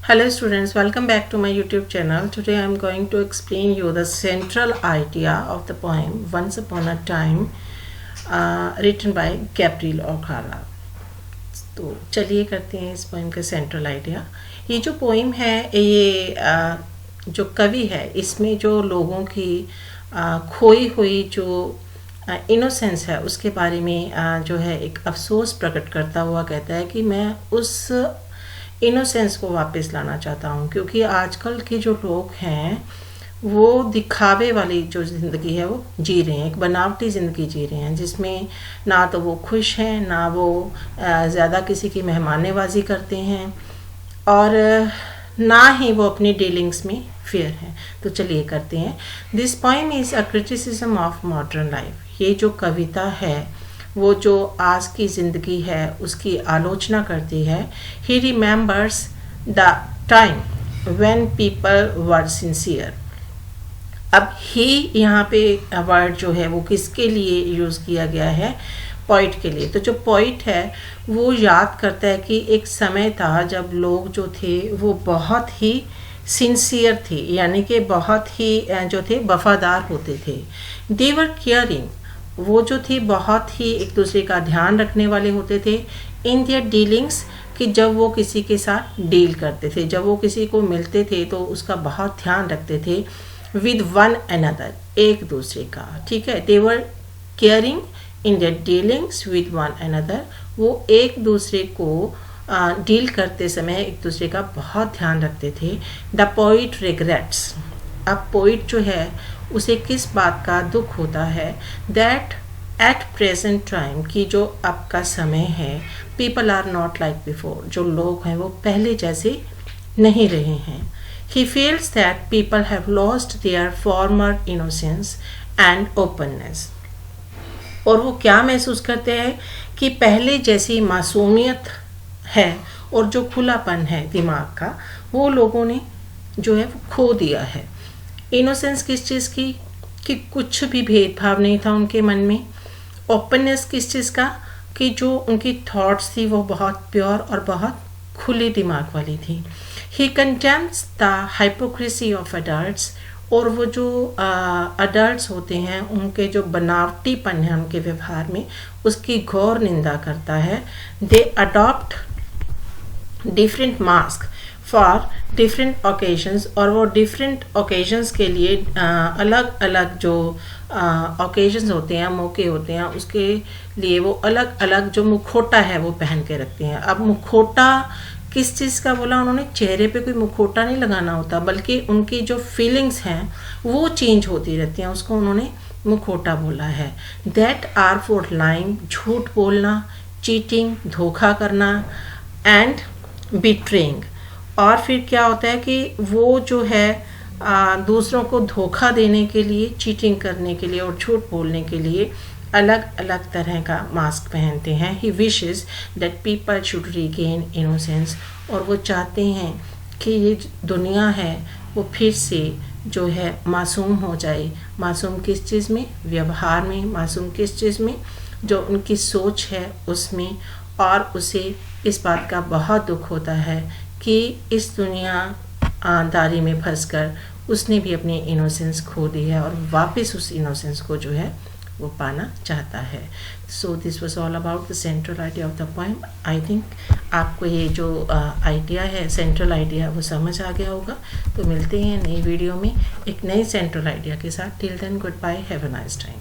Hello students, welcome back to my YouTube channel. Today I am going to explain you the central idea of the poem Once Upon a Time written by Gabriel O'Hara. तो चलिए करते हैं इस poem का central idea. ये जो poem है ये जो कवि है इसमें जो लोगों की खोई हुई जो इनोसेंस है उसके बारे में जो है एक अफसोस प्रकट करता हुआ कहता है कि मैं उस इनोसेंस को वापस लाना चाहता हूँ, क्योंकि आजकल के जो लोग हैं वो दिखावे वाली जो ज़िंदगी है वो जी रहे हैं, एक बनावटी ज़िंदगी जी रहे हैं जिसमें ना तो वो खुश हैं ना वो ज़्यादा किसी की मेहमाननवाजी करते हैं और ना ही वो अपनी डीलिंग्स में फेयर हैं। तो चलिए करते हैं। This poem is a criticism of modern life. ये जो कविता है वो जो आज की ज़िंदगी है उसकी आलोचना करती है। He remembers the time when people were sincere. अब ही यहाँ पे वर्ड जो है वो किसके लिए यूज़ किया गया है? पोइट के लिए। तो जो पोइट है वो याद करता है कि एक समय था जब लोग जो थे वो बहुत ही सिंसियर थे, यानी कि बहुत ही जो थे वफादार होते थे। दे वर केयरिंग, वो जो थे बहुत ही एक दूसरे का ध्यान रखने वाले होते थे। इन देयर डीलिंग्स, कि जब वो किसी के साथ डील करते थे, जब वो किसी को मिलते थे तो उसका बहुत ध्यान रखते थे। विद वन अनदर, एक दूसरे का, ठीक है। They were caring in their dealings with one another, वो एक दूसरे को डील करते समय एक दूसरे का बहुत ध्यान रखते थे। द पोइट रिग्रेट्स, अब पोइट जो है उसे किस बात का दुख होता है? दैट एट प्रेजेंट टाइम, की जो अब का समय है, people are not like before, जो लोग हैं वो पहले जैसे नहीं रहे हैं। He feels that people have lost their former innocence and openness, और वो क्या महसूस करते हैं कि पहले जैसी मासूमियत है और जो खुलापन है दिमाग का वो लोगों ने जो है वो खो दिया है। इनोसेंस किस चीज़ की? कि कुछ भी भेदभाव नहीं था उनके मन में। ओपननेस किस चीज़ का? कि जो उनकी थॉट्स थी वो बहुत प्योर और बहुत खुले दिमाग वाली थी। ही कंटेम्प्ट्स द हाइपोक्रेसी ऑफ अडल्ट्स, और वो जो अडल्ट्स होते हैं उनके जो बनावटीपन है उनके व्यवहार में उसकी घोर निंदा करता है। They adopt different mask for different occasions, और वो डिफरेंट ओकेजन्स के लिए अलग अलग जो ओकेजन्स होते हैं, मौके होते हैं, उसके लिए वो अलग अलग जो मुखौटा है वो पहन के रखते हैं। अब मुखौटा किस चीज़ का बोला उन्होंने? चेहरे पे कोई मुखौटा नहीं लगाना होता, बल्कि उनकी जो फीलिंग्स हैं वो चेंज होती रहती हैं, उसको उन्होंने मुखौटा बोला है। दैट आर फॉर लाइंग, झूठ बोलना, चीटिंग, धोखा करना, एंड बिट्रेइंग। और फिर क्या होता है कि वो जो है दूसरों को धोखा देने के लिए, चीटिंग करने के लिए और झूठ बोलने के लिए अलग अलग तरह का मास्क पहनते हैं। He wishes that people should regain innocence, और वो चाहते हैं कि ये दुनिया है वो फिर से जो है मासूम हो जाए। मासूम किस चीज़ में? व्यवहार में। मासूम किस चीज़ में? जो उनकी सोच है उसमें। और उसे इस बात का बहुत दुख होता है कि इस दुनियादारी में फंसकर उसने भी अपनी इनोसेंस खो दी है और वापस उस इनोसेंस को जो है वो पाना चाहता है। So this was all about the central idea of the poem. I think आपको ये जो आइडिया है, सेंट्रल आइडिया, वो समझ आ गया होगा। तो मिलते हैं नई वीडियो में एक नई सेंट्रल आइडिया के साथ। Till then good bye, have a nice time.